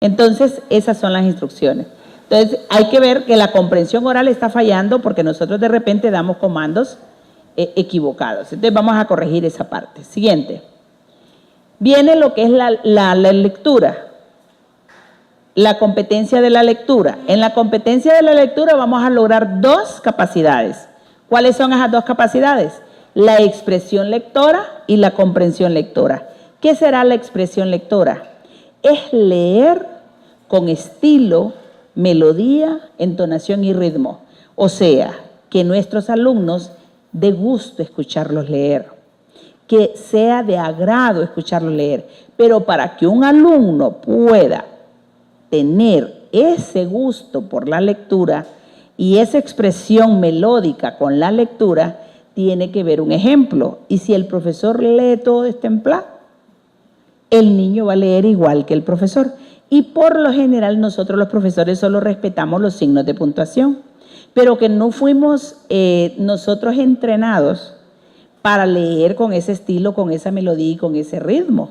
Entonces, esas son las instrucciones. Entonces, hay que ver que la comprensión oral está fallando porque nosotros de repente damos comandos equivocados. Entonces, vamos a corregir esa parte. Siguiente. Viene lo que es la lectura. La competencia de la lectura. En la competencia de la lectura vamos a lograr dos capacidades. ¿Cuáles son esas dos capacidades? La expresión lectora y la comprensión lectora. ¿Qué será la expresión lectora? Es leer con estilo, melodía, entonación y ritmo. O sea, que nuestros alumnos dé gusto escucharlos leer, que sea de agrado escucharlos leer. Pero para que un alumno pueda tener ese gusto por la lectura y esa expresión melódica con la lectura, tiene que ver un ejemplo. Y si el profesor lee todo destemplado, el niño va a leer igual que el profesor. Y por lo general nosotros los profesores solo respetamos los signos de puntuación, pero que no fuimos nosotros entrenados para leer con ese estilo, con esa melodía y con ese ritmo,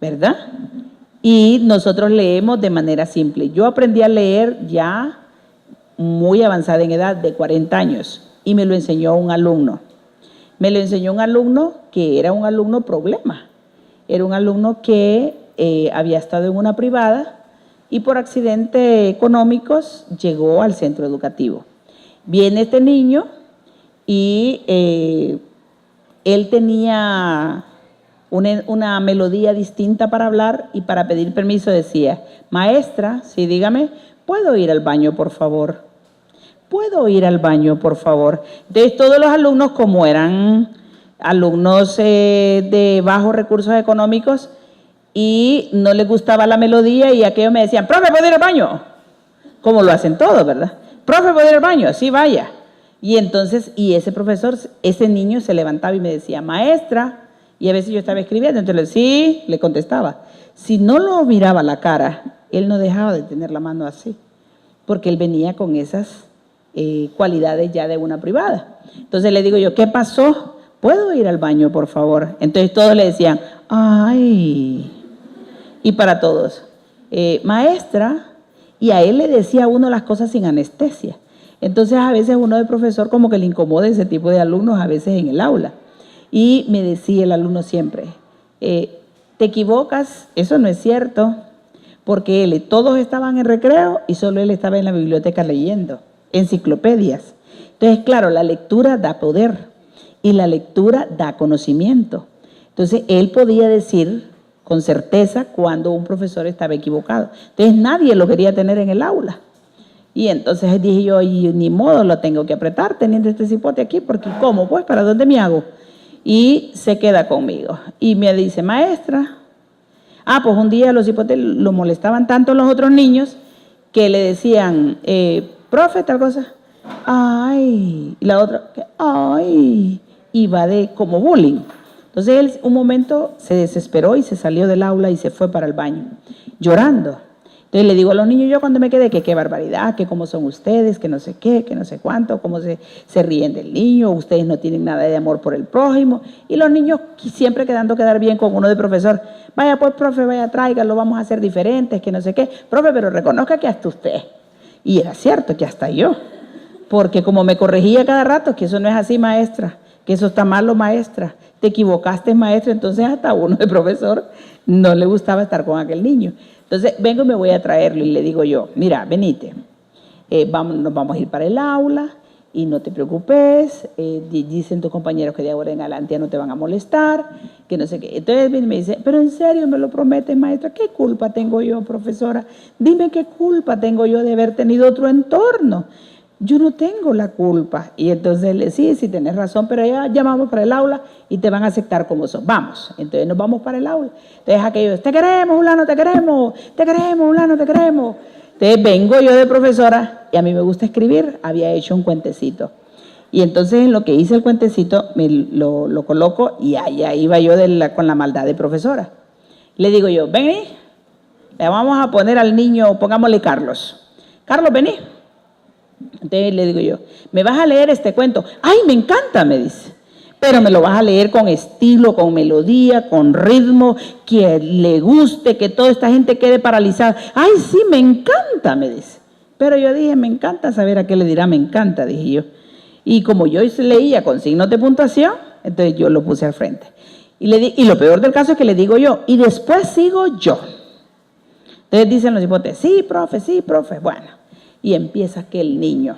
¿verdad? Y nosotros leemos de manera simple. Yo aprendí a leer ya muy avanzada en edad, de 40 años, y me lo enseñó un alumno. Me lo enseñó un alumno que era un alumno problema. Era un alumno que había estado en una privada y por accidentes económicos llegó al centro educativo. Viene este niño y él tenía una melodía distinta para hablar y para pedir permiso decía: maestra, sí, dígame, ¿puedo ir al baño, por favor? ¿Puedo ir al baño, por favor? Entonces todos los alumnos, como eran alumnos de bajos recursos económicos y no les gustaba la melodía, y aquellos me decían: profe, ¿puedo ir al baño? Como lo hacen todos, ¿verdad? Profe, ¿puedo ir al baño? Sí, vaya. Y entonces, y ese profesor, ese niño se levantaba y me decía: maestra, y a veces yo estaba escribiendo, entonces sí, le contestaba. Si no lo miraba la cara, él no dejaba de tener la mano así, porque él venía con esas cualidades ya de una privada. Entonces le digo yo: ¿qué pasó? ¿Puedo ir al baño, por favor? Entonces todos le decían: ay. Y para todos, maestra, y a él le decía a uno las cosas sin anestesia. Entonces a veces uno de profesor como que le incomoda ese tipo de alumnos a veces en el aula. Y me decía el alumno siempre: te equivocas, eso no es cierto, porque todos estaban en recreo y solo él estaba en la biblioteca leyendo enciclopedias. Entonces, claro, la lectura da poder y la lectura da conocimiento. Entonces, él podía decir con certeza cuando un profesor estaba equivocado. Entonces, nadie lo quería tener en el aula. Y entonces dije yo: y ni modo, lo tengo que apretar teniendo este cipote aquí, porque ¿cómo? Pues, ¿para dónde me hago? Y se queda conmigo. Y me dice: maestra. Pues un día los cipotes lo molestaban tanto los otros niños que le decían: profe, tal cosa. Ay. Y la otra: ay. Y va de como bullying. Entonces él un momento se desesperó y se salió del aula y se fue para el baño, llorando. Entonces le digo a los niños yo cuando me quedé que qué barbaridad, que cómo son ustedes, que no sé qué, que no sé cuánto, cómo se ríen del niño, ustedes no tienen nada de amor por el prójimo. Y los niños siempre quedando quedar bien con uno de profesor: vaya pues, profe, vaya, tráigalo, vamos a hacer diferentes, que no sé qué. Profe, pero reconozca que hasta usted. Y era cierto que hasta yo, porque como me corregía cada rato, que eso no es así, maestra, que eso está malo, maestra, te equivocaste, maestra. Entonces hasta uno de profesor no le gustaba estar con aquel niño. Entonces vengo y me voy a traerlo y le digo yo: mira, venite, nos vamos a ir para el aula y no te preocupes, dicen tus compañeros que de ahora en adelante ya no te van a molestar, que no sé qué. Entonces me dice: pero en serio me lo prometes, maestra, ¿qué culpa tengo yo, profesora? Dime qué culpa tengo yo de haber tenido otro entorno. Yo no tengo la culpa. Y entonces le sí, tenés razón, pero ya llamamos para el aula y te van a aceptar como sos. Vamos. Entonces nos vamos para el aula. Entonces aquellos: te queremos, fulano, te queremos, fulano, te queremos. Entonces vengo yo de profesora y a mí me gusta escribir, había hecho un cuentecito. Y entonces en lo que hice el cuentecito lo coloco y allá iba yo con la maldad de profesora. Le digo yo: vení, le vamos a poner al niño, pongámosle Carlos. Carlos, vení. Entonces le digo yo: ¿me vas a leer este cuento? ¡Ay, me encanta!, me dice. pero me lo vas a leer con estilo, con melodía, con ritmo, que le guste, que toda esta gente quede paralizada. Ay, sí, me encanta, me dice. Pero yo dije, me encanta, saber a qué le dirá me encanta, dije yo. Y como yo leía con signos de puntuación, entonces yo lo puse al frente. Y lo peor del caso es que le digo yo, y después sigo yo. Entonces dicen los hipotes, sí, profe, bueno. Y empieza aquel niño.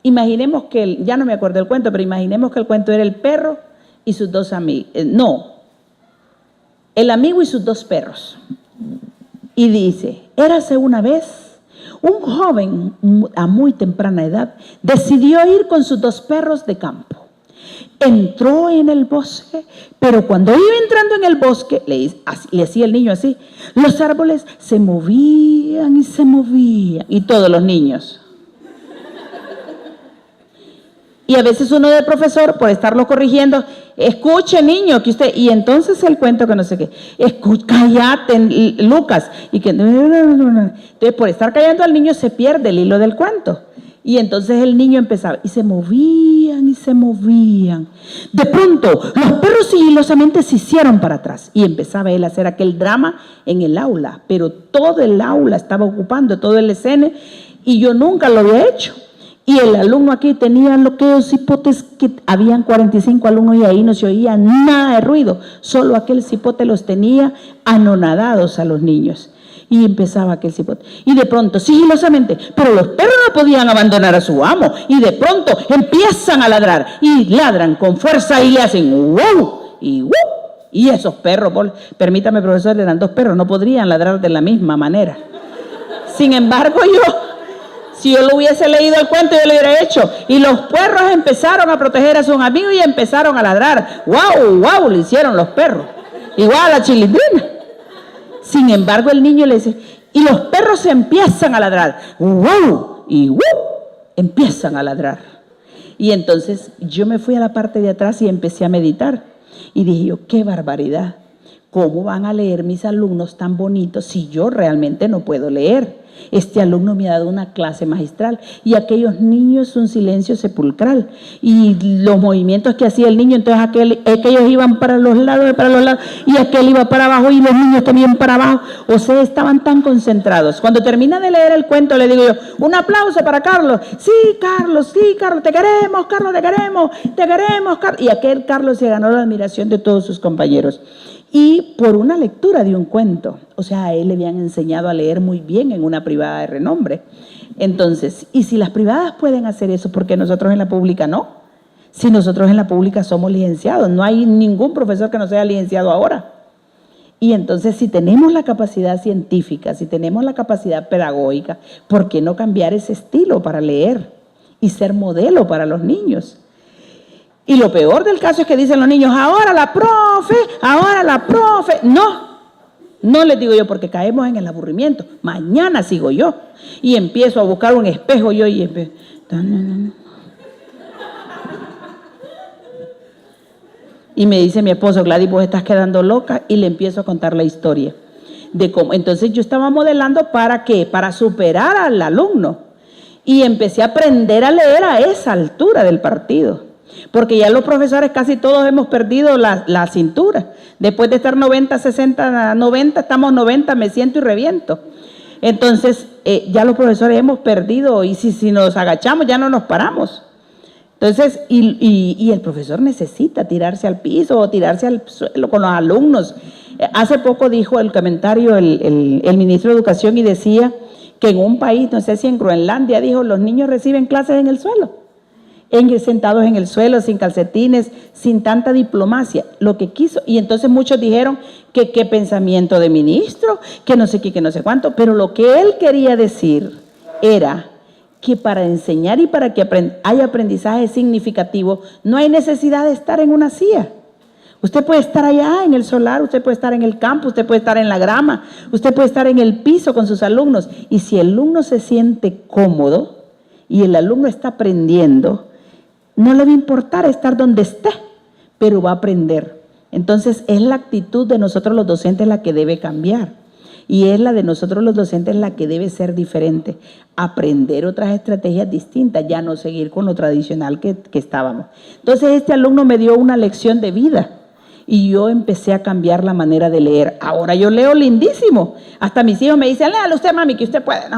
Imaginemos que, ya no me acuerdo del cuento, pero imaginemos que el cuento era el perro y sus dos amigos. No, el amigo y sus dos perros. Y dice, érase una vez un joven a muy temprana edad, decidió ir con sus dos perros de campo. Entró en el bosque, pero cuando iba entrando en el bosque, le hacía el niño así, los árboles se movían y se movían, y todos los niños. Y a veces uno de profesor, por estarlo corrigiendo, escuche niño, que usted, y entonces el cuento que no sé qué, cállate Lucas, y que, entonces por estar callando al niño se pierde el hilo del cuento. Y entonces el niño empezaba, y se movían y se movían. De pronto, los perros sigilosamente se hicieron para atrás, y empezaba él a hacer aquel drama en el aula, pero todo el aula estaba ocupando, todo el escene, y yo nunca lo había hecho. Y el alumno aquí tenía los hipotes, que habían 45 alumnos y ahí no se oía nada de ruido. Solo aquel cipote los tenía anonadados a los niños. Y empezaba aquel cipote. Y de pronto, sigilosamente, pero los perros no podían abandonar a su amo. Y de pronto empiezan a ladrar. Y ladran con fuerza y le hacen wow y wow. Y esos perros, permítame profesor, eran dos perros, no podrían ladrar de la misma manera. Sin embargo, si yo lo hubiese leído el cuento, yo lo hubiera hecho. Y los perros empezaron a proteger a sus amigos y empezaron a ladrar. ¡Wow, wow! Le hicieron los perros. Igual a la chilindrina. Sin embargo, el niño le dice, y los perros se empiezan a ladrar. ¡Wow! Y ¡wow! Empiezan a ladrar. Y entonces yo me fui a la parte de atrás y empecé a meditar. Y dije yo, ¡qué barbaridad! ¿Cómo van a leer mis alumnos tan bonitos si yo realmente no puedo leer? Este alumno me ha dado una clase magistral y aquellos niños un silencio sepulcral y los movimientos que hacía el niño, entonces aquellos iban para los lados y aquel iba para abajo y los niños también para abajo, o sea, estaban tan concentrados. Cuando termina de leer el cuento le digo yo, un aplauso para Carlos. Sí, Carlos, te queremos, Carlos, te queremos, Carlos. Y aquel Carlos se ganó la admiración de todos sus compañeros. Y por una lectura de un cuento, o sea, a él le habían enseñado a leer muy bien en una privada de renombre. Entonces, y si las privadas pueden hacer eso, ¿por qué nosotros en la pública no? Si nosotros en la pública somos licenciados, no hay ningún profesor que no sea licenciado ahora. Y entonces, si tenemos la capacidad científica, si tenemos la capacidad pedagógica, ¿por qué no cambiar ese estilo para leer y ser modelo para los niños? Y lo peor del caso es que dicen los niños, ahora la profe. No les digo yo porque caemos en el aburrimiento. Mañana sigo yo. Y empiezo a buscar un espejo yo y empiezo. Y me dice mi esposo, Gladys, vos estás quedando loca. Y le empiezo a contar la historia. De cómo. Entonces yo estaba modelando ¿para qué? Para superar al alumno. Y empecé a aprender a leer a esa altura del partido. Porque ya los profesores casi todos hemos perdido la cintura. Después de estar 90, 60, 90, estamos 90, me siento y reviento. Entonces, ya los profesores hemos perdido y si nos agachamos ya no nos paramos. Entonces, y el profesor necesita tirarse al piso o tirarse al suelo con los alumnos. Hace poco dijo el comentario el ministro de Educación y decía que en un país, no sé si en Groenlandia, dijo, los niños reciben clases en el suelo. Sentados en el suelo, sin calcetines, sin tanta diplomacia, lo que quiso. Y entonces muchos dijeron que qué pensamiento de ministro, que no sé qué, que no sé cuánto. Pero lo que él quería decir era que para enseñar y para que haya aprendizaje significativo, no hay necesidad de estar en una silla. Usted puede estar allá en el solar, usted puede estar en el campo, usted puede estar en la grama, usted puede estar en el piso con sus alumnos. Y si el alumno se siente cómodo y el alumno está aprendiendo, no le va a importar estar donde esté, pero va a aprender. Entonces, es la actitud de nosotros los docentes la que debe cambiar. Y es la de nosotros los docentes la que debe ser diferente, aprender otras estrategias distintas, ya no seguir con lo tradicional que estábamos. Entonces este alumno me dio una lección de vida y yo empecé a cambiar la manera de leer. Ahora yo leo lindísimo. Hasta mis hijos me dicen, léalo usted, mami, que usted puede. No,